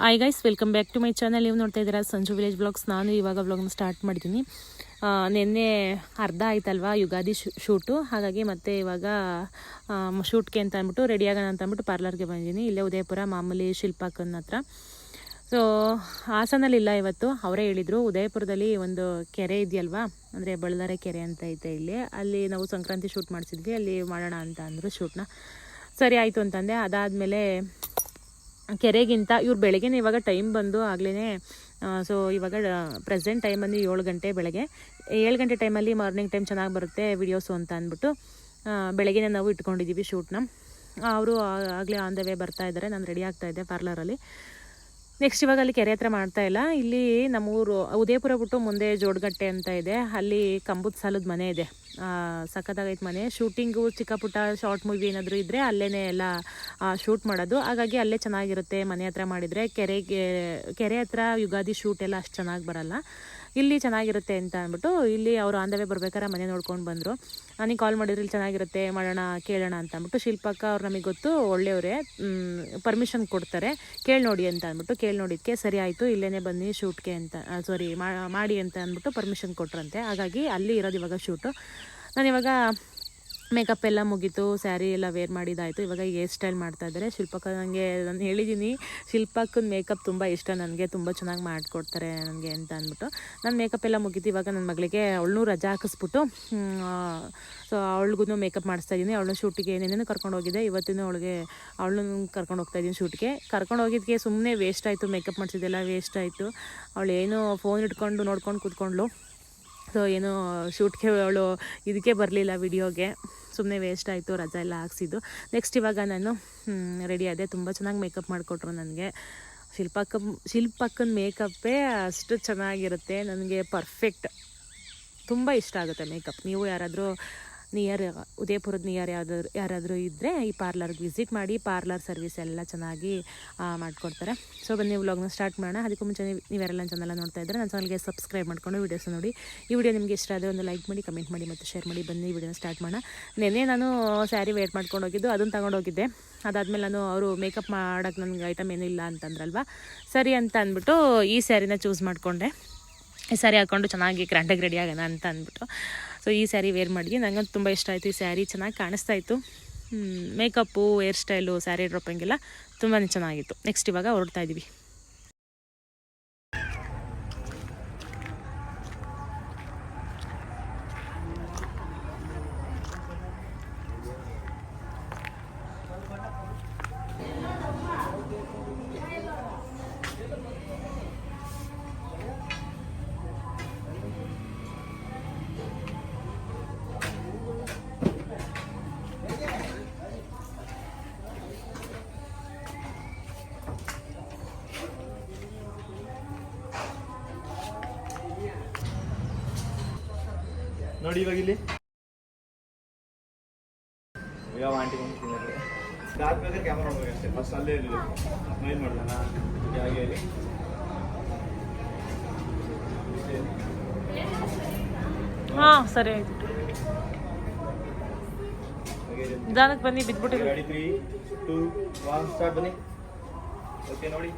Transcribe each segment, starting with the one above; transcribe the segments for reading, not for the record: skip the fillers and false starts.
Hi guys, welcome back to my channel. ನೀವು ನೋಡ್ತಾ ಇದ್ದೀರಾ ಸಂಜು ವಿಲೇಜ್ ಬ್ಲಾಗ್ಸ್. ನಾನು ಇವಾಗ ಬ್ಲಾಗ್ನ ಸ್ಟಾರ್ಟ್ ಮಾಡಿದ್ದೀನಿ. ನಿನ್ನೆ ಅರ್ಧ ಆಯ್ತಲ್ವಾ ಯುಗಾದಿ ಶೂಟು, ಹಾಗಾಗಿ ಮತ್ತೆ ಇವಾಗ ಶೂಟ್ಗೆ ಅಂತ ಅಂದ್ಬಿಟ್ಟು ರೆಡಿ ಆಗೋಣ ಅಂತ ಅಂದ್ಬಿಟ್ಟು ಪಾರ್ಲರ್ಗೆ ಬಂದಿದ್ದೀನಿ. ಇಲ್ಲೇ ಉದಯಪುರ ಮಾಮೂಲಿ ಶಿಲ್ಪಾಕನ ಹತ್ರ. ಸೊ ಹಾಸನಲ್ಲಿಲ್ಲ ಇವತ್ತು, ಅವರೇ ಹೇಳಿದರು ಉದಯಪುರದಲ್ಲಿ ಒಂದು ಕೆರೆ ಇದೆಯಲ್ವಾ, ಅಂದರೆ ಬಳ್ಳಾರೆ ಕೆರೆ ಅಂತ ಐತೆ ಇಲ್ಲಿ, ಅಲ್ಲಿ ನಾವು ಸಂಕ್ರಾಂತಿ ಶೂಟ್ ಮಾಡಿಸಿದ್ವಿ, ಅಲ್ಲಿ ಮಾಡೋಣ ಅಂತ ಅಂದರು ಶೂಟ್ನ. ಸರಿ ಆಯಿತು ಅಂತಂದೆ. ಅದಾದಮೇಲೆ ಕೆರೆಗಿಂತ ಇವ್ರು ಬೆಳಗ್ಗೆನೇ ಇವಾಗ ಟೈಮ್ ಬಂದು ಆಗಲೇ, ಸೊ ಇವಾಗ ಪ್ರೆಸೆಂಟ್ ಟೈಮ್ ಬಂದು 7 ಗಂಟೆ ಬೆಳಗ್ಗೆ. 7 ಗಂಟೆ ಟೈಮಲ್ಲಿ ಮಾರ್ನಿಂಗ್ ಟೈಮ್ ಚೆನ್ನಾಗಿ ಬರುತ್ತೆ ವಿಡಿಯೋಸು ಅಂತ ಅಂದ್ಬಿಟ್ಟು ಬೆಳಗ್ಗೆನೇ ನಾವು ಇಟ್ಕೊಂಡಿದ್ದೀವಿ ಶೂಟ್ನ. ಅವರು ಆಗಲೇ ಆನ್ ದ ವೇ ಬರ್ತಾ ಇದ್ದಾರೆ, ನಾನು ರೆಡಿ ಆಗ್ತಾಯಿದ್ದೆ ಪಾರ್ಲರಲ್ಲಿ. ನೆಕ್ಸ್ಟ್ ಇವಾಗ ಅಲ್ಲಿ ಕೆರೆ ಹತ್ರ ಮಾಡ್ತಾ ಇಲ್ಲ, ಇಲ್ಲಿ ನಮ್ಮೂರು ಉದಯಪುರ ಬಿಟ್ಟು ಮುಂದೆ ಜೋಡಗಟ್ಟೆ ಅಂತ ಇದೆ, ಅಲ್ಲಿ ಕಂಬದ ಸಾಲದ ಮನೆ ಇದೆ, ಸಖತ್ತಾಗೈತೆ ಮನೆ. ಶೂಟಿಂಗು ಚಿಕ್ಕ ಪುಟ್ಟ ಶಾರ್ಟ್ ಮೂವಿ ಏನಾದರೂ ಇದ್ದರೆ ಅಲ್ಲೇ ಎಲ್ಲ ಶೂಟ್ ಮಾಡೋದು, ಹಾಗಾಗಿ ಅಲ್ಲೇ ಚೆನ್ನಾಗಿರುತ್ತೆ ಮನೆ ಹತ್ರ ಮಾಡಿದರೆ. ಕೆರೆ ಹತ್ರ ಯುಗಾದಿ ಶೂಟ್ ಎಲ್ಲ ಅಷ್ಟು ಚೆನ್ನಾಗಿ ಬರಲ್ಲ, ಇಲ್ಲಿ ಚೆನ್ನಾಗಿರುತ್ತೆ ಅಂತ ಅಂದ್ಬಿಟ್ಟು ಇಲ್ಲಿ ಅವರು ಆನ್ ದ ವೇ ಬರ್ಬೇಕಾದ್ರೆ ಮನೆ ನೋಡ್ಕೊಂಡು ಬಂದರು. ನನಗೆ ಕಾಲ್ ಮಾಡಿದ್ರು ಇಲ್ಲಿ ಚೆನ್ನಾಗಿರುತ್ತೆ ಮಾಡೋಣ ಕೇಳೋಣ ಅಂತ ಅಂದ್ಬಿಟ್ಟು. ಶಿಲ್ಪಕ್ಕ ಅವ್ರು ನಮಗೆ ಗೊತ್ತು, ಒಳ್ಳೆಯವರೇ, ಪರ್ಮಿಷನ್ ಕೊಡ್ತಾರೆ, ಕೇಳಿ ನೋಡಿ ಅಂತ ಅಂದ್ಬಿಟ್ಟು. ಕೇಳಿ ನೋಡಿದ್ದಕ್ಕೆ ಸರಿ ಆಯಿತು, ಇಲ್ಲೇ ಬನ್ನಿ ಶೂಟ್ಗೆ ಅಂತ ಮಾಡಿ ಅಂತ ಅಂದ್ಬಿಟ್ಟು ಪರ್ಮಿಷನ್ ಕೊಟ್ರಂತೆ. ಹಾಗಾಗಿ ಅಲ್ಲಿ ಇರೋದು ಇವಾಗ ಶೂಟು. ನಾನಿವಾಗ ಮೇಕಪ್ ಎಲ್ಲ ಮುಗೀತು, ಸ್ಯಾರಿ ಎಲ್ಲ ವೇರ್ ಮಾಡಿದ್ದಾಯಿತು. ಇವಾಗ ಹೇರ್ ಸ್ಟೈಲ್ ಮಾಡ್ತಾಯಿದ್ದಾರೆ ಶಿಲ್ಪಕ್ಕ. ನನಗೆ ನಾನು ಹೇಳಿದ್ದೀನಿ, ಶಿಲ್ಪಕ್ಕನ ಮೇಕಪ್ ತುಂಬ ಇಷ್ಟ ನನಗೆ, ತುಂಬ ಚೆನ್ನಾಗಿ ಮಾಡಿಕೊಡ್ತಾರೆ ನನಗೆ ಅಂತ ಅಂದ್ಬಿಟ್ಟು. ನಾನು ಮೇಕಪ್ ಎಲ್ಲ ಮುಗೀತು. ಇವಾಗ ನನ್ನ ಮಗಳಿಗೆ ಅವಳನ್ನೂ ರಜಾ ಹಾಕಿಸ್ಬಿಟ್ಟು ಸೊ ಅವಳಿಗೂ ಮೇಕಪ್ ಮಾಡಿಸ್ತಾಯಿದ್ದೀನಿ. ಅವಳನ್ನ ಶೂಟಿಗೆ ಏನೇನೋ ಕರ್ಕೊಂಡು ಹೋಗಿದ್ದೆ, ಇವತ್ತಿನೂ ಅವಳನ್ನು ಕರ್ಕೊಂಡು ಹೋಗ್ತಾಯಿದ್ದೀನಿ ಶೂಟ್ಗೆ. ಕರ್ಕೊಂಡು ಹೋಗಿದ್ದಕ್ಕೆ ಸುಮ್ಮನೆ ವೇಸ್ಟ್ ಆಯಿತು, ಮೇಕಪ್ ಮಾಡಿಸಿದ್ದೆಲ್ಲ ವೇಸ್ಟ್ ಆಯಿತು. ಅವಳು ಏನೋ ಫೋನ್ ಇಟ್ಕೊಂಡು ನೋಡ್ಕೊಂಡು ಕೂತ್ಕೊಂಡ್ಳು. ಸೊ ಏನೋ ಶೂಟ್ಗೆ ಅವಳು ಇದಕ್ಕೆ ಬರಲಿಲ್ಲ, ವಿಡಿಯೋಗೆ, ಸುಮ್ಮನೆ ವೇಸ್ಟ್ ಆಯಿತು, ರಜಾ ಎಲ್ಲ ಹಾಕ್ಸಿದ್ದು. ನೆಕ್ಸ್ಟ್ ಇವಾಗ ನಾನು ರೆಡಿ ಆದೆ. ತುಂಬ ಚೆನ್ನಾಗಿ ಮೇಕಪ್ ಮಾಡಿಕೊಟ್ರು ನನಗೆ. ಶಿಲ್ಪಕ್ಕನ ಮೇಕಪ್ಪೇ ಅಷ್ಟು ಚೆನ್ನಾಗಿರುತ್ತೆ, ನನಗೆ ಪರ್ಫೆಕ್ಟ್, ತುಂಬ ಇಷ್ಟ ಆಗುತ್ತೆ ಮೇಕಪ್. ನೀವು ಯಾರಾದರೂ ಉದಯಪುರದ ನಿಯರ್ ಯಾರಾದರೂ ಇದ್ದರೆ ಈ ಪಾರ್ಲರ್ಗೆ ವಿಸಿಟ್ ಮಾಡಿ, ಪಾರ್ಲರ್ ಸರ್ವಿಸ್ ಎಲ್ಲ ಚೆನ್ನಾಗಿ ಮಾಡಿಕೊಡ್ತಾರೆ. ಸೊ ಬನ್ನಿ ವ್ಲಾಗ್ನ ಸ್ಟಾರ್ಟ್ ಮಾಡೋಣ. ಅದಕ್ಕೂ ಮುಂಚೆ ನೀವ್ಯಾರೆಲ್ಲ ನನ್ನ ಚಾನಲ್ ನೋಡ್ತಾ ಇದ್ದರೆ ನನ್ನ ಚಾನಲ್ಗೆ ಸಬ್ಸ್ಕ್ರೈಬ್ ಮಾಡ್ಕೊಂಡು ವೀಡಿಯೋಸ್ ನೋಡಿ. ಈ ವಿಡಿಯೋ ನಿಮಗೆ ಇಷ್ಟ ಆದರೆ ಒಂದು ಲೈಕ್ ಮಾಡಿ, ಕಮೆಂಟ್ ಮಾಡಿ ಮತ್ತು ಶೇರ್ ಮಾಡಿ. ಬನ್ನಿ ವಿಡಿಯೋನ ಸ್ಟಾರ್ಟ್ ಮಾಡೋಣ. ನೆನ್ನೆ ನಾನು ಸ್ಯಾರಿ ವೇಟ್ ಮಾಡ್ಕೊಂಡು ಹೋಗಿದ್ದು, ಅದನ್ನು ತಗೊಂಡೋಗಿದ್ದೆ. ಅದಾದಮೇಲೆ ನಾನು ಅವರು ಮೇಕಪ್ ಮಾಡೋಕ್ಕೆ ನನಗೆ ಐಟಮ್ ಏನೂ ಇಲ್ಲ ಅಂತಂದ್ರಲ್ವ, ಸರಿ ಅಂತ ಅಂದ್ಬಿಟ್ಟು ಈ ಸ್ಯಾರಿನ ಚೂಸ್ ಮಾಡಿಕೊಂಡೆ. ಈ ಸ್ಯಾರಿ ಹಾಕ್ಕೊಂಡು ಚೆನ್ನಾಗಿ ಗ್ರ್ಯಾಂಡಾಗಿ ರೆಡಿ ಆಗೋಣ ಅಂತ ಅಂದ್ಬಿಟ್ಟು ಸೊ ಈ ಸ್ಯಾರಿ ವೇರ್ ಮಾಡಿ ನನಗಂತೂ ತುಂಬ ಇಷ್ಟ ಆಯಿತು. ಈ ಸ್ಯಾರಿ ಚೆನ್ನಾಗಿ ಕಾಣಿಸ್ತಾ ಇತ್ತು, makeup, hair style, sari dropping ಎಲ್ಲ ತುಂಬಾ ಚೆನ್ನಾಗಿತ್ತು. ನೆಕ್ಸ್ಟ್ ಇವಾಗ ಹೊರಡ್ತಾ ಇದ್ದೀವಿ. ನೋಡಿ ಇವಾಗ ಇಲ್ಲಿ ಯಾವ ಆಂಟಿ ಬಂದು ಅದಾದ್ಮೇಲೆ ಕ್ಯಾಮರಾ ಹೋಗಿ ಅಷ್ಟೇ. ಫಸ್ಟ್ ಅಲ್ಲೇ ಸ್ಮೈಲ್ ಮಾಡೋಣ ಹಾಗೆ ಹೇಳಿ. ಹಾಂ ಸರಿ ಆಯಿತು, ನಿಧಾನಕ್ಕೆ ಬನ್ನಿ, ಬಿದ್ದುಬಿಟ್ಟು. Ready 3, 2, 1 start. ಬನ್ನಿ. ಓಕೆ ನೋಡಿ,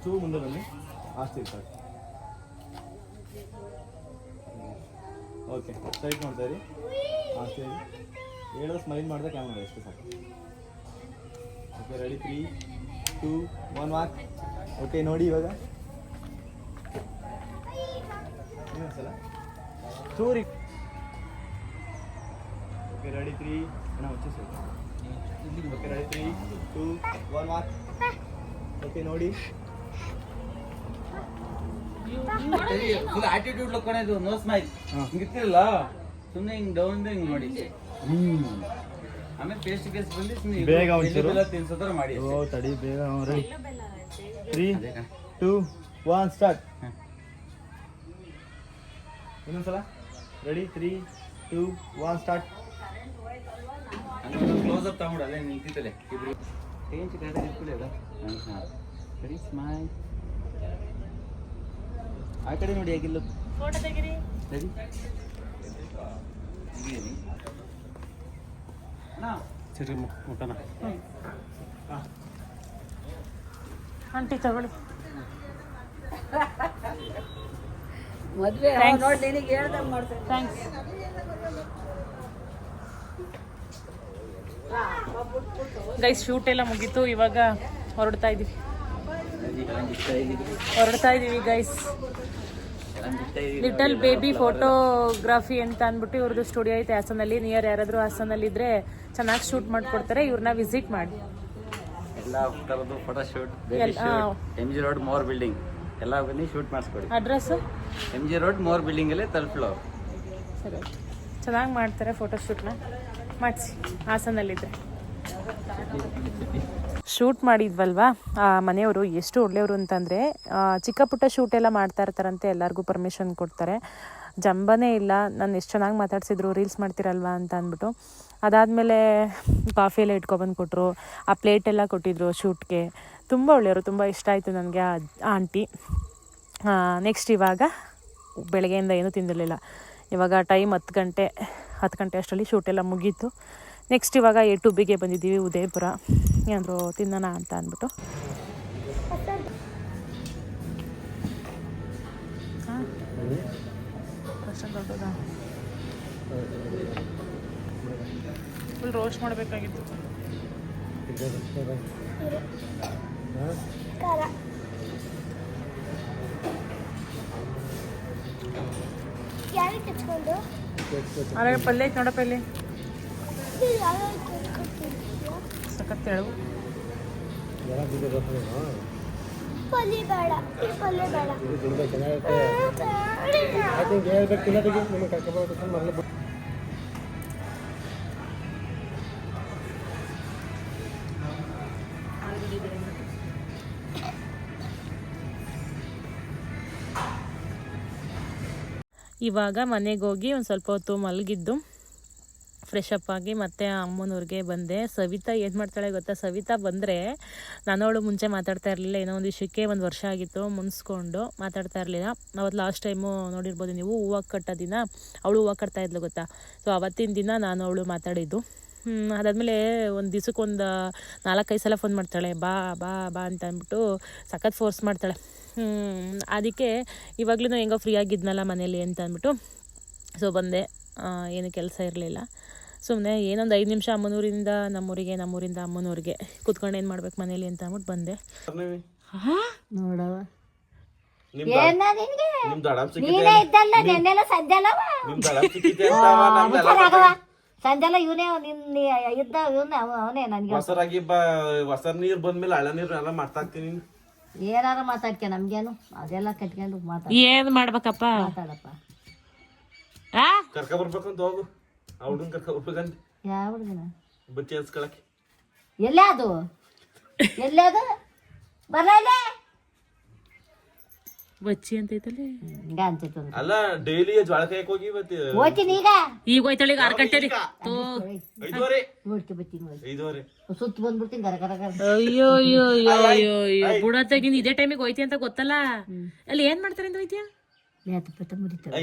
ಚೂ ಮುಂದೆ ಬನ್ನಿ, ಆಸ್ತಿ ಸ್ಟಾರ್ಟ್. ಓಕೆ ಸ್ಟ್ರೈಟ್ ಮಾಡ್ತಾ ಇರಿ, ಆಸ್ತಿ ಹೇಳೋ ಸ್ಮೈಲ್ ಮಾಡಿದೆ ಕ್ಯಾಮ್ರಾ ಎಷ್ಟು ಸಾಕು. Okay ready 3, 2, 1 walk. ಓಕೆ ನೋಡಿ ಇವಾಗ ಇನ್ನೊಂದ್ಸಲ ಚೂರಿ. ಓಕೆ ರೆಡಿ 3, వచ్చేసి. Okay ready 3, 2, 1 walk. ಓಕೆ ನೋಡಿ ಫುಲ್ ಆಟಿಟ್ಯೂಡ್ ಲುಕ್ ಕೊನೆದು, ನೋ ಸ್ಮೈಲ್. ಹಿಂಗಿರ್ತಿರಲ್ಲ ಸುಮ್ಮನೆ ಹಿಂಗ್ ಡೌನ್ ಹಿಂಗ್ ನೋಡಿ. ಆಮೇಲೆ ಪೇಸ್ಟ್ ಕೇಸ್ ಬಂದು ಬೇಗ ಒಂಚೂರು ತಿನ್ಸೋದ್ರ ಮಾಡಿ. ಓ ತಡಿ ಬೇಗ. 3, 2, 1 ಸ್ಟಾರ್ಟ್. ಇನ್ನೊಂದ್ಸಲ ರೆಡಿ 3, 2, 1 ಸ್ಟಾರ್ಟ್. ಕ್ಲೋಸ್ ಅಪ್ ತಗೊಂಡು ಅದೇ ನಿಂತಿದ್ದಲೆ ಇಬ್ರು ಟೇಂಚ್ ಗಾಡಿ ಇಟ್ಕೊಳ್ಳಿ ಅದ. Ready smile. ಆ ಕಡೆ ನೋಡಿ ಹೇಗಿಲ್ಲ ಫೋಟೋ ತೆಗಿರಿ. ರೆಡಿ ಆಂಟಿ ತಗೊಳ್ಳಿ. ಮದ್ವೆ ನೋಡಿ ನಿನಗೆ ಹೇಳ್ದಂಗೆ ಮಾಡ್ತೀನಿ. ಥ್ಯಾಂಕ್ಸ್. ಗೈಸ್ ಶೂಟ್ ಎಲ್ಲ ಮುಗೀತು, ಇವಾಗ ಹೊರಡ್ತಾ ಇದ್ದೀವಿ ಗೈಸ್. ಲಿಟಲ್ ಬೇಬಿ ಫೋಟೋಗ್ರಫಿ ಅಂತ ಅಂದ್ಬಿಟ್ಟು ಇವ್ರದ್ದು ಸ್ಟುಡಿಯೋ ಐತೆ ಹಾಸನಲ್ಲಿ. ನಿಯರ್ ಯಾರಾದರೂ ಹಾಸನಲ್ಲಿ ಇದ್ರೆ ಚೆನ್ನಾಗಿ ಶೂಟ್ ಮಾಡಿಕೊಡ್ತಾರೆ, ಇವ್ರನ್ನ ವಿಸಿಟ್ ಮಾಡಿ. ಎಲ್ಲ ಥರದ್ದು photo shoot, MG road more building ಎಲ್ಲ ಬನ್ನಿ ಶೂಟ್ ಮಾಡಿಸ್ಕೊಡಿ. ಅಡ್ರೆಸ್ಸು MG ರೋಡ್ ಮೋರ್ ಬಿಲ್ಡಿಂಗಲ್ಲೇ ಥರ್ಡ್ ಫ್ಲೋರ್. ಸರಿ, ಚೆನ್ನಾಗಿ ಮಾಡ್ತಾರೆ ಫೋಟೋಶೂಟ್ನ, ಮಾಡಿಸಿ ಹಾಸನಲ್ಲಿದ್ದರೆ. ಶೂಟ್ ಮಾಡಿದ್ವಲ್ವಾ ಆ ಮನೆಯವರು ಎಷ್ಟು ಒಳ್ಳೆಯವರು ಅಂತಂದರೆ ಚಿಕ್ಕ ಪುಟ್ಟ ಶೂಟ್ ಎಲ್ಲ ಮಾಡ್ತಾ ಇರ್ತಾರಂತೆ, ಎಲ್ಲರಿಗೂ ಪರ್ಮಿಷನ್ ಕೊಡ್ತಾರೆ. ಜಂಬನೇ ಇಲ್ಲ, ನಾನು ಎಷ್ಟು ಚೆನ್ನಾಗಿ ಮಾತಾಡ್ಸಿದ್ರು, ರೀಲ್ಸ್ ಮಾಡ್ತಿರಲ್ವಾ ಅಂತ ಅಂದ್ಬಿಟ್ಟು. ಅದಾದಮೇಲೆ ಕಾಫಿ ಎಲ್ಲ ಇಟ್ಕೊಬಂದು ಕೊಟ್ಟರು, ಆ ಪ್ಲೇಟೆಲ್ಲ ಕೊಟ್ಟಿದ್ರು ಶೂಟ್ಗೆ. ತುಂಬ ಒಳ್ಳೆಯವರು, ತುಂಬ ಇಷ್ಟ ಆಯಿತು ನನಗೆ ಆ ಆಂಟಿ. ನೆಕ್ಸ್ಟ್ ಇವಾಗ ಬೆಳಗ್ಗೆಯಿಂದ ಏನೂ ತಿಂದಿರಲಿಲ್ಲ. ಇವಾಗ ಟೈಮ್ 10 ಗಂಟೆ ಅಷ್ಟರಲ್ಲಿ ಶೂಟೆಲ್ಲ ಮುಗೀತು. ನೆಕ್ಸ್ಟ್ ಇವಾಗ A2Bಗೆ ಬಂದಿದ್ದೀವಿ, ಉದಯಪುರ. ಏನಾದರೂ ತಿನ್ನೋಣ ಅಂತ ಅಂದ್ಬಿಟ್ಟು. ಫುಲ್ ರೋಸ್ಟ್ ಮಾಡಬೇಕಾಗಿತ್ತು. ಅಲ್ಲ ಪಲ್ಯ ಐತೆ ನೋಡಪ್ಪ ಇಲ್ಲಿ, ಸಖತ್ ಹೇಳು. ಇವಾಗ ಮನೆಗೆ ಹೋಗಿ ಒಂದು ಸ್ವಲ್ಪ ಹೊತ್ತು ಮಲಗಿದ್ದು ಫ್ರೆಶ್ ಅಪ್ ಆಗಿ ಮತ್ತೆ ಅಮ್ಮನವ್ರಿಗೆ ಬಂದೆ. ಸವಿತಾ ಏನು ಮಾಡ್ತಾಳೆ ಗೊತ್ತಾ? ಸವಿತಾ ಬಂದರೆ ನಾನವಳು ಮುಂಚೆ ಮಾತಾಡ್ತಾ ಇರಲಿಲ್ಲ, ಏನೋ ಒಂದು ವಿಷಯಕ್ಕೆ 1 ವರ್ಷ ಆಗಿತ್ತು ಮುನ್ಸ್ಕೊಂಡು ಮಾತಾಡ್ತಾ ಇರಲಿಲ್ಲ. ಅವತ್ತು ಲಾಸ್ಟ್ ಟೈಮು ನೋಡಿರ್ಬೋದು ನೀವು, ಹೂವು ಕಟ್ಟೋ ದಿನ ಅವಳು ಹೂವು ಕಟ್ತಾ ಇದ್ಲು ಗೊತ್ತಾ. ಸೊ ಅವತ್ತಿನ ದಿನ ನಾನು ಅವಳು ಮಾತಾಡಿದ್ದು. ಅದಾದಮೇಲೆ ಒಂದು ದಿವ್ಸಕ್ಕೆ 4-5 ಸಲ ಫೋನ್ ಮಾಡ್ತಾಳೆ, ಬಾ ಬಾ ಬಾ ಅಂತ ಅಂದ್ಬಿಟ್ಟು ಸಖತ್ ಫೋರ್ಸ್ ಮಾಡ್ತಾಳೆ. ಅದಕ್ಕೆ ಇವಾಗಲೂ ಹೆಂಗೋ ಫ್ರೀ ಆಗಿದ್ನಲ್ಲ ಮನೇಲಿ ಅಂತ ಅಂದ್ಬಿಟ್ಟು ಸೊ ಬಂದೆ. ಏನು ಕೆಲಸ ಇರಲಿಲ್ಲ, ಸುಮ್ಮನೆ ಏನೊಂದು 5 ನಿಮಿಷ ಅಮ್ಮನೂರಿಂದ ನಮ್ಮೂರಿಗೆ, ನಮ್ಮೂರಿಂದ ಅಮ್ಮನೂರಿಗೆ ಕೂತ್ಕೊಂಡು ಏನು ಮಾಡ್ಬೇಕು ಮನೇಲಿ ಅಂತ ಅಂದ್ಬಿಟ್ಟು ಬಂದೆ. ನೋಡವ ಸಂಜೆಲ್ಲ ಇವನೇ ಇದ್ದ ಇವನೇ ಅವನೇ ನನಗೆ ಹೊಸ ನೀರು ಬಂದ್ಮೇಲೆ ಹಳೆ ನೀರು ಎಲ್ಲ ಮಾತಾಡ್ತೀನಿ. ಏನಾರ ಮಾತಾಡ್ಕ, ನಮ್ಗೇನು ಅದೆಲ್ಲ ಕಟ್ಕೊಂಡು ಏನು ಮಾಡ್ಬೇಕಪ್ಪ, ಮಾತಾಡಪ್ಪ. ಕರ್ಕ ಬರ್ಬೇಕಂತ ಹೋಗು, ಹುಡುಗನ್ ಕರ್ಕ ಬರ್ಬೇಕಂತ. ಯಾವ ಹುಡುಗನ ಬಚ್ಚಿ ಹಚ್ಕೊಳಕ್ಕೆ ಎಲ್ಲೇ ಅದು ಬರಲೇ ಬಚ್ಚಿ ಅಂತ ಐತಲ್ಲಿ ಹಿಂಗ ಅನ್ಸಿತ್ತು. ಅಲ್ಲ ಡೈಲಿ ಜ್ವಾಳ ಕಾಯಕ್ ಹೋಗಿ ಹೋಗ್ತೀನಿ ಈಗ ಹೋಯ್ತಾಳೆ 6 ಗಂಟೆ 5:30 ನೋಡ್ತಿ ಬತ್ತೀನಿ 5:30 ಸುತ್ತ ಬಂದ್ಬಿಡ್ತೀನಿ ಕರ ಕರ ಕರ. ಅಯ್ಯೋ ಅಯ್ಯೋ ಅಯ್ಯೋ ಅಯ್ಯೋ ಅಯ್ಯೋ ಬುಡತ್ತಾಗಿಂದ ಇದೇ ಟೈಮಿಗೆ ಹೋಯ್ತಿ ಅಂತ ಗೊತ್ತಲ್ಲ. ಅಲ್ಲಿ ಏನ್ ಮಾಡ್ತಾರೆ ಅಂತ ಹೋಯ್ತಿಯಾ? ನೇತಪತ ಮುರಿತಾರೆ.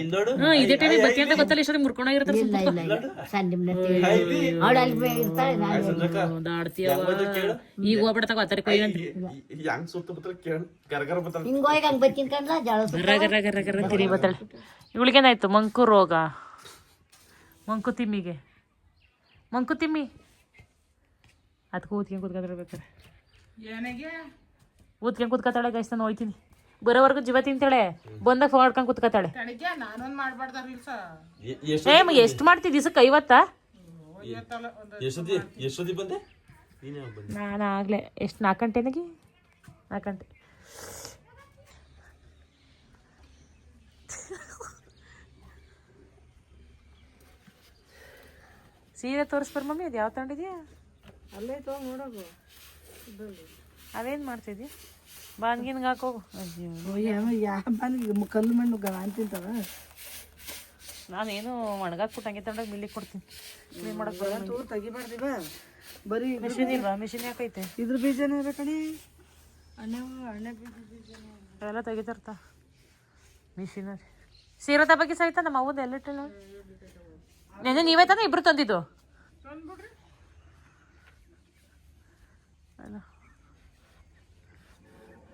ಇದೇ ಟೈಮಿಗೆ ಬತ್ತಿ ಅಂತ ಗೊತ್ತಲ್ಲ, ಇಷ್ಟೊಂಗೆ ಮುರ್ಕೊಂಡಾಗಿರ್ತಾರೆ. ಇಲ್ಲ ಇಲ್ಲ ಇಲ್ಲ ಸಂಜೆ ಅವಳು ಅಲ್ಲಿ ಇರ್ತಾಳೆ, ದಾಡ್ತೀಯವ ಈಗ ಹೋಗ್ಬಿಡ್ತಾಗ ಆತರ ಕೊಯ್ ಅಂತ ಹೆಂಗ್ ಸುತ್ತ ಬತ್ತ ಕೇಳ ಕರ್ಕರ ಬತ್ತ ಹಿಂಗ ಹೋಗಿ ಹಂಗ ಬತ್ತೀನಿ ಕಂಡ್ಲ ಜಾಳ ಗರ್ರ ಗರ್ರ ಗರ್ರ ಗರ್ರ ತಿರಿ ಬತ್ತಾಳೆ. ಇವಳಿಗೇನಾಯ್ತು? ಮಂಕು ರೋಗ, ಮಂಕುತಿಮ್ಮಿಗೆ ಮಂಕುತಿಮ್ಮಿ ಅದಕ್ಕೆ ಊದ್ಕೊಂಡು ಕೂತ್ಕೊತಿರ್ಬೇಕಾರೆ ಊದ್ಕೊಂಡು ಕೂತ್ಕೊತಾಳೆ. ಗೈಸ್ ನಾನು ಹೋಯ್ತೀನಿ, ಬರೋವರೆಗೂ ಜೀವ ತಿಂತಾಳೆ, ಬಂದಾಗ ಫೋನ್ ಮಾಡ್ಕೊಂಡು ಕೂತ್ಕೊತಾಳೆ. ಎಷ್ಟು ಮಾಡ್ತಿ ದಿವಸಕ್ಕೆ 50? ಎಷ್ಟೊತ್ತಿ ಬಂದೆ ನಾನು ಆಗ್ಲೇ ಎಷ್ಟು 4 ಗಂಟೆನಾಗಿ 4 ಗಂಟೆ. ಸೀರೆ ತೋರಿಸ್ಬಾರ ಮಮ್ಮಿ, ಅದು ಯಾವ ತಗೊಂಡಿದ್ಯಾ? ಅಲ್ಲೇ ತಗೊಂಡು ನೋಡೋದು. ಅವೇನು ಮಾಡ್ತಿದ್ಯಾ? ಬಾನ್ಗಿನ್ಗೆ ಹಾಕೋಗು. ಕಲ್ಲು ಮಣ್ಣು ಅಂತಿಂತವ. ನಾನೇನು ಒಣಗಾಕ್ಬಿಟ್ಟು ಹಂಗೆ ತಗೊಂಡೋಗಿ ಮಿಲ್ಲಿಗೆ ಕೊಡ್ತೀನಿ. ಕ್ಲೀನ್ ಮಾಡಕ್ಕೆ ತೆಗಿಬಾರ್ದಿವ, ಬರೀ ಮಿಷಿನ್ ಇಲ್ವಾ? ಮಿಷಿನ್ ಯಾಕೈತೆ? ಇದ್ರ ಬೀಜನೇ ಬೇಕಣಿ, ಎಲ್ಲ ತೆಗಿತಾರ್ತ ಮಿಷಿನರಿ. ಸೀರತ ಬಗ್ಗೆ ಸಹಿತ ನಮ್ಮ ಅವ್ವದು ಎಲ್ಲಿಟ್ಟಿಲ್ಲ. ನೆನ್ನೆ ನೀವೇ ತಾನೆ ಇಬ್ರು ತಂದಿದ್ದು?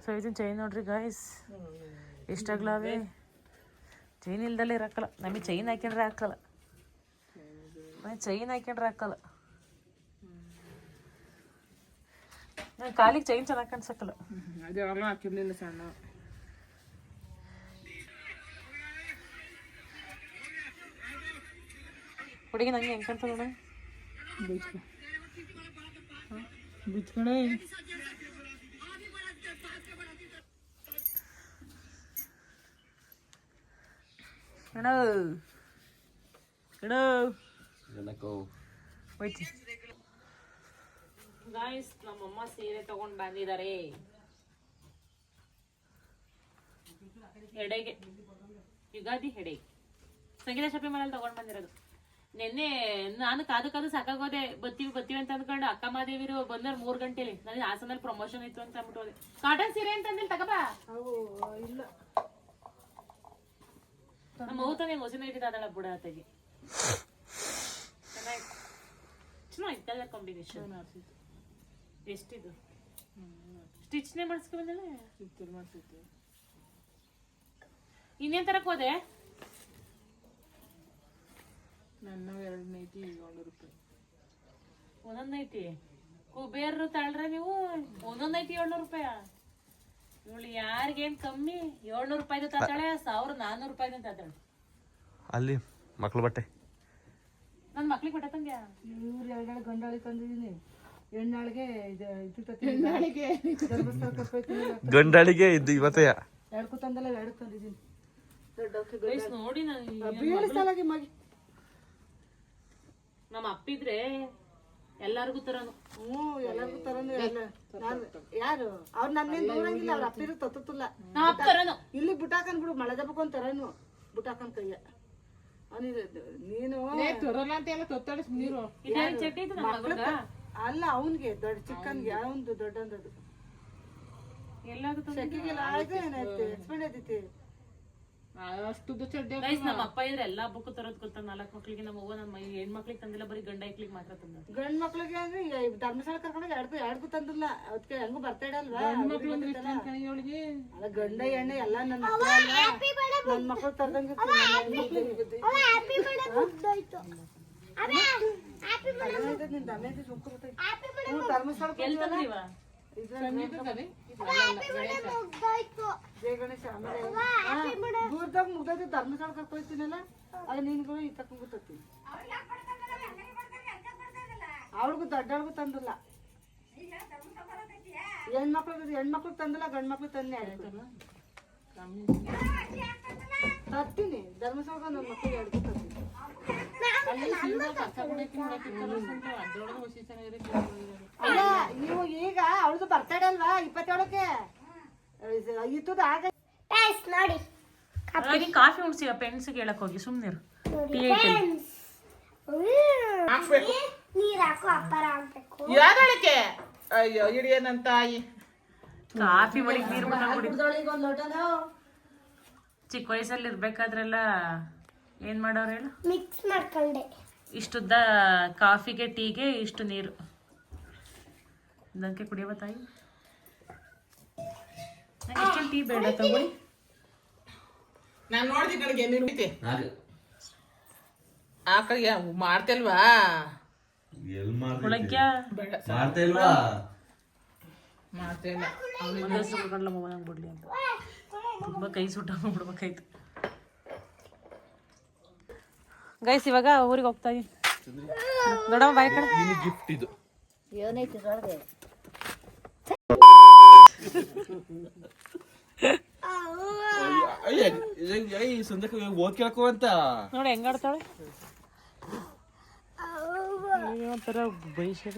ಸೊ ಇದನ್ನ ಚೈನ್ ನೋಡ್ರಿ ಗಾಯ್ಸ್ ಎಷ್ಟಾಗ್ಲಾವೆ. ಚೈನ್ ಇಲ್ದಲ್ಲೇ ಇರಕ್ಕಲ್ಲ, ನಮಗೆ ಚೈನ್ ಹಾಕೊಂಡ್ರೆ ಹಾಕಲ್ಲ, ಚೈನ್ ಹಾಕೊಂಡ್ರೆ ಹಾಕಲ್ಲ. ನಾನು ಕಾಲಿಗೆ ಚೈನ್ ಚೆನ್ನಾಗಿ ಕಾಣಿಸಕ್ಕಲ್ಲ. ಅದೆಲ್ಲ ಹಾಕಿರ್ಲಿಲ್ಲ ಸಣ್ಣ. ಹುಡುಗಿ ನಂಗೆ ಹೆಂಗೆ ಕಾಣ್ತದ ನೋಡ, ಬಿಚ್ಕಣೆ ಅಣ್ಣ ಅಣ್ಣ ಹೋಯ್ತು ಗಾಯ್ಸ್. ನಮ್ಮಮ್ಮ ಸೀರೆ ತಗೊಂಡು ಬಂದಿದ್ದಾರೆ ಹೆಡೆಗೆ, ಯುಗಾದಿ ಹೆಡೆಗೆ. ಸಂಗೀತ ಶಾಪಿಂಗ್ ಮಾಲಲ್ಲಿ ತಗೊಂಡು ಬಂದಿರೋದು. ನಿನ್ನೆ ನಾನು ಕಾದು ಸಾಕಾಗೋದೆ, ಬತ್ತೀವಿ ಅಂತ ಅಂದ್ಕೊಂಡು ಅಕ್ಕ ಮಾದೇವಿರು ಬಂದವ್ರು 3 ಗಂಟೆಲಿ. ನನಗೆ ಹಾಸನಲ್ಲಿ ಪ್ರಮೋಷನ್ ಇತ್ತು ಅಂತ ಅಂದ್ಬಿಟ್ಟು ಹೋದೆ. ಕಾಟನ್ ಸೀರೆ ಅಂತಂದಿಲ್ಲ ತಗೋಬಾ. ಇಲ್ಲ ನಮ್ಮ ಊತನೇ ಹೊಸಿನ ಇಟ್ಟಿದ್ದಾಳ ಬುಡ ತೆಗಿ. ಚೆನ್ನಾಗಿತ್ತು ಕಲರ್ ಕಾಂಬಿನೇಷನ್. ಎಷ್ಟಿದು ಸ್ಟಿಚ್ನೇ ಮಾಡಿಸ್ಕೊ ಬಂದಲ್ಲ. ಇನ್ನೇನ್ ತರಕ್ ಹೋದೆ? ನನ್ನ 2 ನೈಟಿ 700 ರೂಪಾಯಿ. ಒಂದೊಂದ್ ನೈಟಿ ಕುಬೇರ್ ತಾಳ್ರೆ ನೀವು? ಒಂದೊಂದ್ ನೈಟಿ 700 ರೂಪಾಯ? ಇವಳು ಯಾರಿಗೇನ್ ಕಮ್ಮಿ 700 ರೂಪಾಯಿದು ತಾತಾಳೆ, 1400 ರೂಪಾಯಿದು ತಾತಾಳೆ. ಅಲ್ಲಿ ಮಕ್ಳು ಬಟ್ಟೆ ನನ್ ಮಕ್ಳಿಗೆ ಬಟ್ಟೆ ತಂದ್ಯಾ? ಇವ್ರು 2 ಗಂಡಾಳಿ ತಂದಿದ್ದೀನಿ. ಹೆಣ್ಣಾಳಿಗೆ ಗಂಡಾಳಿಗೆ ಇದು ಇವತ್ತೇ 2 ತಂದಲ್ಲ, 2 ತಂದಿದ್ದೀನಿ. ನೋಡಿ ನಮ್ಮ ಅಪ್ಪಿದ್ರೆ ಎಲ್ಲಾರ್ಗು ತರನು. ಎಲ್ಲರಿಗೂ ತರನು. ಯಾರು ಅವ್ರು ನನ್ನೇನ್ ದೂರಂಗಿಲ್ಲ, ಅವ್ರ ಅಪ್ಪಿರು ತತ್ತಲ್ಲ. ನಮ್ಮ ಅಪ್ಪ ತರನು. ಇಲ್ಲಿ ಬುಟಾಕನ್ ಬಿಡು, ಮಳೆ ದಬ್ಬಕೊಂಡ್ ತರನು ಬುಟಾಕನ್ ಕೈಯ. ನೀನು ಚಟ್ಟಿ ಇದು ನಮ್ಮ ಮಗಳ್ಗ. ಅಲ್ಲ ಅವನ್ಗೆ ದೊಡ್ಡ ಚಿಕ್ಕನ್ಗೆ ಅವಂದು ದೊಡ್ಡಂದದು ಎಲ್ಲಾದ್ರು ಸೆಕೆಗೆಲ್ಲ ಆಯ್ತು. ಏನಾಯ್ತು ಎಕ್ಸ್ಪೆಂಡ್ ಆಯ್ತೈತಿ ಅಷ್ಟುದ್ದು ಚಡ್ಡಿ. ಗೈಸ್ ನಮ್ಮ ಅಪ್ಪ ಇದ್ರೆ ಎಲ್ಲಾ ಹಬ್ಬಕ್ಕೂ ತರೋದ್ ಗೊತ್ತ. 4 ಮಕ್ಳಿಗೆ ನಮ್ಮ ಅವ್ವ ನಮ್ಮ ಹೆಣ್ಮಕ್ಳಿಗೆ ತಂದಿಲ್ಲ, ಬರೀ ಗಂಡ ಐಕ್ಳಿಗೆ ಮಾತ್ರ ತಂದ. ಗಂಡ್ ಮಕ್ಳಿಗೆ ಅಂದ್ರೆ ಧರ್ಮಸ್ಥಳ ಕರ್ಕೊಂಡೋಗಿ 2 ತಂದಿಲ್ಲ. ಅದಕ್ಕೆ ಹೆಂಗು ಬರ್ತಾ ಇಡಲ್ವಾ ಅಲ್ಲ, ಗಂಡ ಎಣ್ಣೆ ಎಲ್ಲ ನನ್ನ ನನ್ ಮಕ್ಳು ತರ್ದಂಗೆ ನಿನ್ ದಮೆ ಧರ್ಮಸ್ಥಳ ಎಲ್ಲಿ ತಂದ್ರಿವ? ಜಯ ಗಣೇಶ. ಆಮೇಲೆ ದೂರದಾಗ ಮುಗ್ದೈತಿ ಧರ್ಮಸ್ಥಳ ಕರ್ಕೊಳ್ತೀನಲ್ಲ, ಅದು ನಿನ್ಗೂ ಈ ತಕೊಂಡ್ ಗೊತ್ತಿ. ಅವ್ಳಿಗೂ ದೊಡ್ಡವ್ರಿಗೂ ತಂದಿಲ್ಲ. ಹೆಣ್ಮಕ್ಳು ತಂದಿಲ್ಲ, ಗಂಡ್ ಮಕ್ಳು ತಂದೆ ತರ್ತೀನಿ. ಧರ್ಮಸ್ಥಳ ನನ್ನ ಮಕ್ಳಿಗೆ 2 ತರ್ತೀನಿ. ಅಲ್ಲ ನೀವು ಈಗ ಅವಳದು ಬರ್ತಡೇ ಅಲ್ವಾ 27ಕ್ಕೆ ಇತ್ತದ ಆಗ ನೋಡಿ ಹಾಗಾಗಿ ಕಾಫಿ ಉಣ್ಸಿ ಪೆನ್ಸಿಗೆ ಹೇಳಕ್ ಹೋಗಿ ಸುಮ್ನಿರು. ನೀರ್ ಹಾಕು ಅಪ್ಪರ ಆಗ್ಬೇಕು. ಯಾರಕ್ಕೆ ಅಯ್ಯೋ ಇಡಿಯ ನನ್ನ ತಾಯಿ. ಕಾಫಿ ಮಡಿಗೆ ನೀರು ಒಂದು ಲೋಟನ ಚಿಕ್ಕ ವಯಸ್ಸಲ್ಲಿ ಇರ್ಬೇಕಾದ್ರೆಲ್ಲ ಏನ್ ಮಾಡೋರು ಹೇಳು? ಮಿಕ್ಸ್ ಮಾಡ್ಕೊಂಡೆ. ಇಷ್ಟುದ್ದ ಕಾಫಿಗೆ ಟೀಗೆ ಇಷ್ಟು ನೀರು ಇದಕ್ಕೆ ಕುಡಿಯವ ತಾಯಿ. ನಂಗೆ ಇಷ್ಟೊಂದು ಟೀ ಬೇಡ ತಗೊಳ್ಳಿ. ನಾನು ನೋಡ್ದಿ ಕಡೆಗೆ ನೀರು ಬಿಟ್ಟೆ ಆ ಕಡೆಗೆ ಮಾಡ್ತಲ್ವಾ ಒಳಗ್ಯ ಮಾಡ್ತಿಲ್ಲ ಬಿಡ್ಲಿ ಅಂತ ತುಂಬಾ ಕೈ ಸುಟ್ಟ ಬಿಡ್ಬೇಕಾಯ್ತು. ಗೈಸ್ ಇವಾಗ ಊರಿಗೆ ಹೋಗ್ತಾ ಇದೀನಿ. ದೊಡ್ಡವ ಬಾಯ್ ಕಡೆ ಗಿಫ್ಟ್ ಇದು ಏನೈತಿ ಒಳಗೆ? ಸಂದಕ್ಕೆ ಓದ್ ಕೇಳ್ಕೊ ಅಂತ ನೋಡಿ ಹೆಂಗಾಡ್ತಾಳೆ. ಒಂಥರ ಬೈಸದ.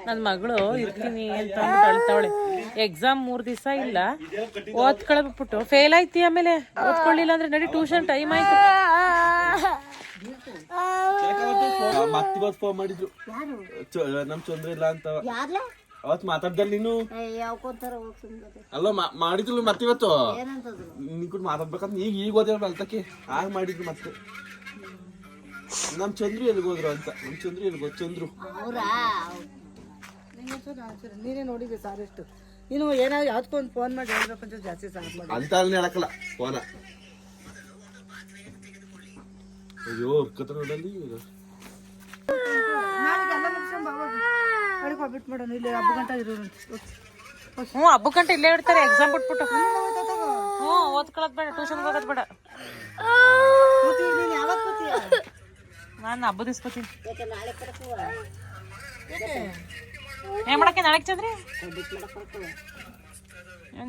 ನನ್ನ ಮಗಳು ಇರ್ತೀನಿ ಅಂತ ಅಂದ್ಬಿಟ್ಟು ಅಳ್ತಾವಳೆ. ಎಕ್ಸಾಮ್ 3 ದಿವಸ ಇಲ್ಲ, ಓದ್ಕೊಳ್ಬಿಟ್ಟು ಫೇಲ್ ಆಯ್ತಿ. ಆಮೇಲೆ ಓದ್ಕೊಳ್ಳಿಲ್ಲ ಅಂದ್ರೆ ನಡಿ ಟ್ಯೂಷನ್ ಟೈಮ್ ಆಯ್ತು. ಮತ್ತಿವತ್ತು ಫೋನ್ ಮಾಡಿದ್ರು ನಮ್ ತೊಂದ್ರೆ ಇಲ್ಲ ಅಂತ. ಅವತ್ತು ಮಾತಾಡ್ದಲ್ಲ ನೀನು ಯಾವ್ಕೊಂತಾರ ಹೋಗ್ತೀನಿ ಅಲ್ಲ ಮಾಡಿದ್ಲು ಮತ್ತೆ ಇವತ್ತು ಏನಂತದ್ರು ನೀ ಕೂಡ ಮಾತಾಡ್ಬೇಕಂತ ಈಗ ಓದಿರಲ್ಲ ಅಲ್ತಕ್ಕೆ ಆಗ ಮಾಡಿದ್ರು ಮತ್ತೆ ನಮ್ ಚಂದ್ರು ಎಲ್ಲಿಗೆ ಹೋದ್ರು ಅಂತ ನಮ್ ಚಂದ್ರು ಎಲ್ಲಿಗೆ ಹೋದ್ ಚಂದ್ರು ಅವ್ರಾ ನೀನೇ ನೋಡಿದ್ದೆ ಸಾರ್ ಎಷ್ಟು ನೀನು ಏನಾದ್ರು ಯಾವ್ದಕ್ಕೊಂದು ಫೋನ್ ಮಾಡಿ ಹೇಳ್ಬೇಕಂತ ಜಾಸ್ತಿ ಸಾಕು ಮಾಡಿ ಅಂತ ಅಲ್ಲಿ ಹೇಳಕ್ಕಲ್ಲ ಫೋನ ಅಯ್ಯೋ ಕತ್ರ ನೋಡಲ್ಲಿ ನಾಳೆಗೆ ಎಲ್ಲ ಮುಗಿಸ್ಕೊಂಡು ಬಾವಾಗ ಅಡಿಗೆ ಬಿಟ್ಟು ಮಾಡೋಣ ಇಲ್ಲಿ ಹಬ್ಬ ಗಂಟೆ ಇರೋರು ಹ್ಞೂ ಹಬ್ಬ ಗಂಟೆ ಇಲ್ಲೇ ಇಡ್ತಾರೆ ಎಕ್ಸಾಮ್ ಬಿಟ್ಬಿಟ್ಟು ಹ್ಞೂ ಓದ್ಕೊಳ್ಳೋದು ಬೇಡ ಟ್ಯೂಷನ್ಗೆ ಹೋಗೋದು ಬೇಡ ನೀನು ಯಾವಾಗ ಕೂತೀಯ ನಾನು ಹಬ್ಬದ ದಿವ್ಸ ಬರ್ತೀನಿ ಯಾಕೆ ನಾಳೆ ಕರ್ಕುವ ಏನು ಮಾಡಕ್ಕೆ ನಾಳೆಗೆ ಚಂದ್ರಿ ಬಿಟ್ಟು ಮಾಡಕ್ ಕರ್ಕುವ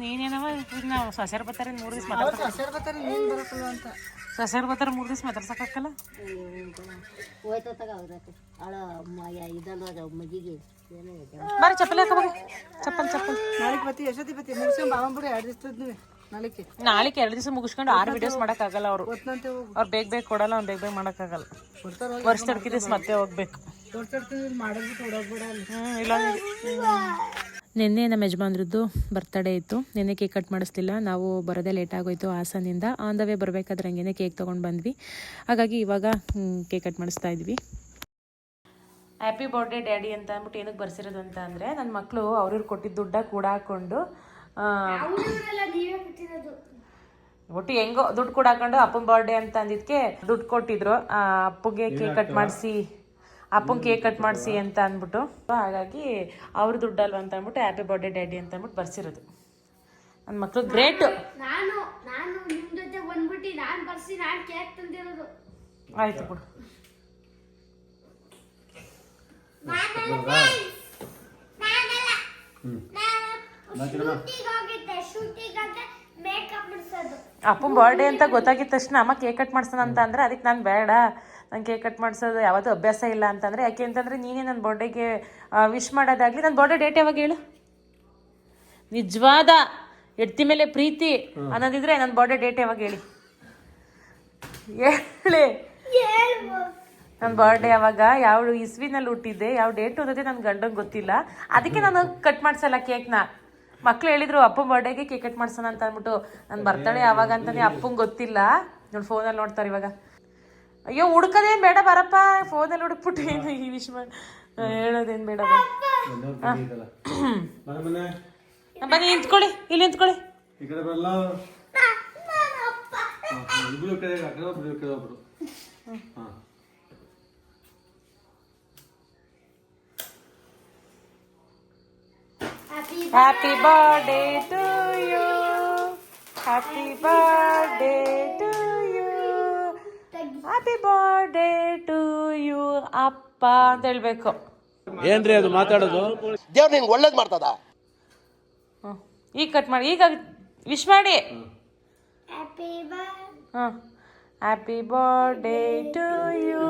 ನೀನೇನವ ಈಗ ನಾವು ಸೊಸೆರು ಬರ್ತಾರೆ 3 ದಿವ್ಸ ಮಾತಾಡ್ತಾರೆ ಸರ್ ಬರ್ತಾರೆ ನೀನು ಬರಕ್ಕಲ್ಲ ಅಂತ ಸೊಸೆರು ಬರ್ತಾರೆ 3 ದಿವ್ಸ ಮಾತಾಡ್ಸಕ್ಕಾಗಲ್ಲ ಹೋಯ್ತಾಗ ಅವ್ರಕ್ಕೆ ಅಳ ಇದಲ್ಲ ಮಗಿಗೆ ಏನೋ ಬಾರಿ ಚಪ್ಪಲಿ ಹಾಕೋಬೇಕು ಚಪ್ಪಲ್ ನಾಳೆಗೆ ಬತ್ತಿ ಎಷ್ಟೊತ್ತಿ ಬತ್ತಿ ಮುಗಿಸ್ಕೊಂಡು ಬಾವಂಬುಡಿ 2 ದಿವಸದ ನೀವು ನಾಳೆಗೆ ನಾಳೆಗೆ 2 ದಿವಸ ಮುಗಿಸ್ಕೊಂಡು 6 ವಿಡಿಯೋಸ್ ಮಾಡೋಕ್ಕಾಗಲ್ಲ ಅವರು ಗೊತ್ತಂತೆ ಹೋಗು ಅವ್ರು ಬೇಗ ಕೊಡಲ್ಲ ಅವ್ನು ಬೇಗ ಮಾಡೋಕ್ಕಾಗಲ್ಲ ಕೊಡ್ತಾರ ವರ್ಷ ದಿವಸ ಮತ್ತೆ ಹೋಗ್ಬೇಕು ತೋರ್ಸಾಡ್ತೀನಿ ಇಲ್ಲಿ ಮಾಡೋದ್ಬಿಟ್ಟು ಓಡೋಗ್ಬೇಡ ಅಲ್ಲಿ ಇಲ್ಲ ನಿನ್ನೆ ನಮ್ಮ ಯಜಮಾನ್ರದ್ದು ಬರ್ತಡೇ ಇತ್ತು ನಿನ್ನೆ ಕೇಕ್ ಕಟ್ ಮಾಡಿಸ್ತಿಲ್ಲ ನಾವು ಬರೋದೇ ಲೇಟ್ ಆಗೋಯ್ತು ಹಾಸನಿಂದ ಆನ್ ದ ವೇ ಬರಬೇಕಾದ್ರೆ ಹಂಗೇನೆ ಕೇಕ್ ತೊಗೊಂಡು ಬಂದ್ವಿ ಹಾಗಾಗಿ ಇವಾಗ ಕೇಕ್ ಕಟ್ ಮಾಡಿಸ್ತಾ ಇದ್ವಿ ಹ್ಯಾಪಿ ಬರ್ಡೇ ಡ್ಯಾಡಿ ಅಂತ ಅಂದ್ಬಿಟ್ಟು ಏನಕ್ಕೆ ಬರ್ಸಿರೋದು ಅಂತ ಅಂದರೆ ನನ್ನ ಮಕ್ಕಳು ಅವ್ರಿಗೆ ಕೊಟ್ಟಿದ್ದ ದುಡ್ಡ ಕೂಡ ಹಾಕ್ಕೊಂಡು ಒಟ್ಟು ಹೆಂಗೋ ದುಡ್ಡು ಕೂಡ ಹಾಕೊಂಡು ಅಪ್ಪನ ಬರ್ಡೇ ಅಂತ ಅಂದಿದ್ದಕ್ಕೆ ದುಡ್ಡು ಕೊಟ್ಟಿದ್ರು ಅಪ್ಪಗೆ ಕೇಕ್ ಕಟ್ ಮಾಡಿಸಿ ಅಪ್ಪಂಗೆ ಕೇಕ್ ಕಟ್ ಮಾಡಿಸಿ ಅಂತ ಅಂದ್ಬಿಟ್ಟು ಹಾಗಾಗಿ ಅವ್ರ ದುಡ್ಡಲ್ವ ಅಂತ ಅಂದ್ಬಿಟ್ಟು ಹ್ಯಾಪಿ ಬರ್ಡೇ ಡ್ಯಾಡಿ ಅಂತ ಅಂದ್ಬಿಟ್ಟು ಬರ್ಸಿರೋದು ನನ್ನ ಮಕ್ಕಳು ಗ್ರೇಟ್ ನಾನು ನಿಮ್ ಜೊತೆ ಬಂದ್ಬಿಟ್ಟು ನಾನು ಬರ್ಸಿ ನಾನು ಕೇಕ್ ತಂದಿರೋದು ಆಯ್ತು ಬಿಡು ಅಪ್ಪನ ಬರ್ಡೇ ಅಂತ ಗೊತ್ತಾಗಿದ ತಕ್ಷಣ ಅಮ್ಮ ಕೇಕ್ ಕಟ್ ಮಾಡ್ಸೋಣ ಅಂತ ಅಂದ್ರೆ ಅದಕ್ಕೆ ನಾನು ಬೇಡ ನಂಗೆ ಕೇಕ್ ಕಟ್ ಮಾಡಿಸೋದು ಯಾವತ್ತೂ ಅಭ್ಯಾಸ ಇಲ್ಲ ಅಂತಂದರೆ ಯಾಕೆ ಅಂತಂದರೆ ನೀನೇ ನನ್ನ ಬರ್ಡೇಗೆ ವಿಶ್ ಮಾಡೋದಾಗಲಿ ನನ್ನ ಬರ್ಡೇ ಡೇಟ್ ಯಾವಾಗ ಹೇಳು ನಿಜವಾದ ಹೆಡ್ತಿ ಮೇಲೆ ಪ್ರೀತಿ ಅನ್ನೋದಿದ್ರೆ ನನ್ನ ಬರ್ಡೇ ಡೇಟ್ ಯಾವಾಗ ಹೇಳಿ ಹೇಳಿ ನನ್ನ ಬರ್ಡೇ ಯಾವಾಗ ಯಾವ ಇಸ್ವಿನಲ್ಲಿ ಹುಟ್ಟಿದ್ದೆ ಯಾವ ಡೇಟ್ ಓದೋದೇ ನನ್ನ ಗಂಡಂಗೆ ಗೊತ್ತಿಲ್ಲ ಅದಕ್ಕೆ ನಾನು ಕಟ್ ಮಾಡಿಸಲ್ಲ ಕೇಕ್ನ ಮಕ್ಳು ಹೇಳಿದ್ರು ಅಪ್ಪನ ಬರ್ಡೇಗೆ ಕೇಕ್ ಕಟ್ ಮಾಡ್ಸೋಣ ಅಂತ ಅಂದ್ಬಿಟ್ಟು ನನ್ನ ಬರ್ತಡೇ ಯಾವಾಗ ಅಂತಾನೆ ಅಪ್ಪಂಗೆ ಗೊತ್ತಿಲ್ಲ ನೋಡಿ ಫೋನಲ್ಲಿ ನೋಡ್ತಾರೆ ಇವಾಗ ಅಯ್ಯೋ ಹುಡ್ಕೋದೇನು ಬೇಡ ಬರಪ್ಪ ಫೋನಲ್ಲಿ ಹುಡುಕ್ಬಿಟ್ಟು ಏನು ಈ ವಿಷ್ ಹೇಳೋದೇನು ಬೇಡ ಬನ್ನಿ ನಿಂತ್ಕೊಳ್ಳಿ ಇಲ್ಲಿ ನಿಂತ್ಕೊಳ್ಳಿ ಈ ಕಡೆ ಬರಲ್ಲ ಇಬ್ರು ಕಡೆ ಆ ಕಡೆ ಒಬ್ರು ಈ ಕಡೆ ಒಬ್ರು ಹಾಂ happy birthday to you happy birthday to you happy birthday to you ಅಪ್ಪ ಅಂತ ಹೇಳ್ಬೇಕು ಏನ್ರಿ ಅದು ಮಾತಾಡೋದು ದೇವ್ರು ನಿನ್ಗೆ ಒಳ್ಳೇದು ಮಾಡ್ತದ ಈಗ ಕಟ್ ಮಾಡಿ ಈಗ ವಿಶ್ ಮಾಡಿ ಹಾಂ ಹ್ಯಾಪಿ ಬರ್ಡೇ ಟು ಯು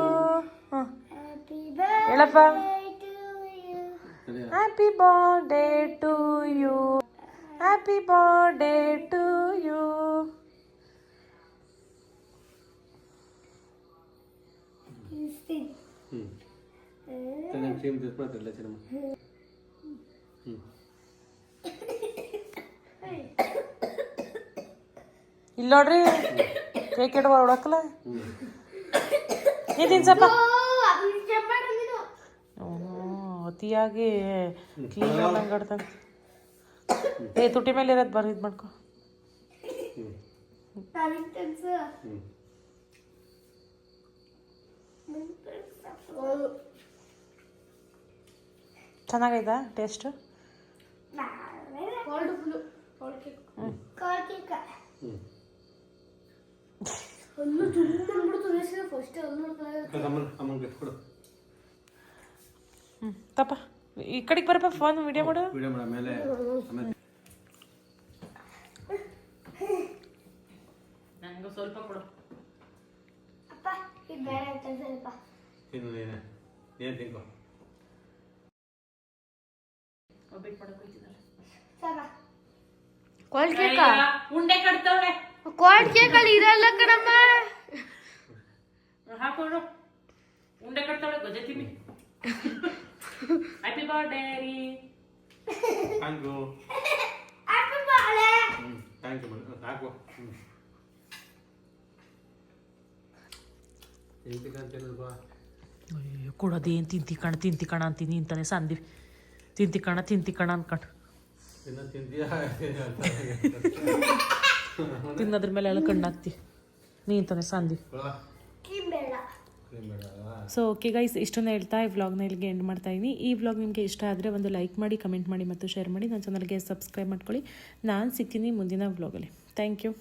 ಹೇಳಪ್ಪ happy birthday to you happy birthday to you ಇಲ್ಲಿ ನೋಡ್ರಿ ಕೇಕ್ ಇಡುವ ಹೊಡಕಲ್ಲ ನೀ ತಿನ್ಸಪ್ಪ ಅತಿಯಾಗಿ ಕ್ಲೀನ್ ಆದಂಗೆ ಆಡ್ತಾನೆ ಏ ತುಟಿ ಮೇಲೆ ಇರೋದು ಬರ್ ಇದು ಮಾಡ್ಕೊ ಚೆನ್ನಾಗೈತಾ ಟೇಸ್ಟು ತಪ್ಪ ಈ ಕಡೆಗೆ ಬರಪ್ಪ ಫೋನ್ ವಿಡಿಯೋ ಮಾಡು ವಿಡಿಯೋ ಮಾಡ ಮೇಲೆ ಆಮೇಲೆ ನಂಗೆ ಸ್ವಲ್ಪ ಕೊಡು ಅಪ್ಪ ಇದು ಬೇರೆ ಅಂತ ಸ್ವಲ್ಪ ತಿನ್ನು ನೀನು ತಿನ್ಕೋ ಒಬ್ಬಿಟ್ಟು ಮಾಡಕ್ಕೆ ಹೋಗ್ತಿದ್ದಲ್ಲ ಸಾಕ ಕೋಲ್ಡ್ ಉಂಡೆ ಕಟ್ತವಳೆ ಕೋಲ್ಡ್ ಕೇಕ್ ಅಲ್ಲಿ ಇರಲ್ಲ ಕಣಮ್ಮ ಹಾಕೊಂಡು ಉಂಡೆ ಕಟ್ತವಳೆ ಗೊಜ್ಜೆ ತಿನ್ನಿ ಹ್ಯಾಪಿ ಬರ್ಡೇ ರೀ thank you happy birthday thank you ಸಾಕು ಅಯ್ಯೋ ಕೊಡೋದೇನು ತಿಂತಿ ಕಣ ಅಂತೀನಿ ಅಂತಾನೆ ಸಂದಿ ತಿಂತಿ ಕಣ ಅನ್ಕೊಂಡು ಇನ್ನು ತಿಂತೀಯಾ ತಿನ್ನೋದ್ರ ಮೇಲೆ ಎಲ್ಲ ಕಣ್ಣಾಕ್ತಿ ನೀ ಅಂತಾನೆ ಸಂದಿ. ಬೇಡ ಸೊ ಓಕೆ ಗೈಸ್, ಇಷ್ಟನ್ನು ಹೇಳ್ತಾ ಈ ವ್ಲಾಗ್ನ ಇಲ್ಲಿಗೆ ಎಂಡ್ ಮಾಡ್ತಾ ಇದ್ದೀನಿ. ಈ ವ್ಲಾಗ್ ನಿಮಗೆ ಇಷ್ಟ ಆದರೆ ಒಂದು ಲೈಕ್ ಮಾಡಿ, ಕಮೆಂಟ್ ಮಾಡಿ ಮತ್ತು ಶೇರ್ ಮಾಡಿ. ನನ್ನ ಚಾನಲ್ಗೆ ಸಬ್ಸ್ಕ್ರೈಬ್ ಮಾಡ್ಕೊಳ್ಳಿ. ನಾನು ಸಿಗ್ತೀನಿ ಮುಂದಿನ ವ್ಲಾಗಲ್ಲಿ. Thank you.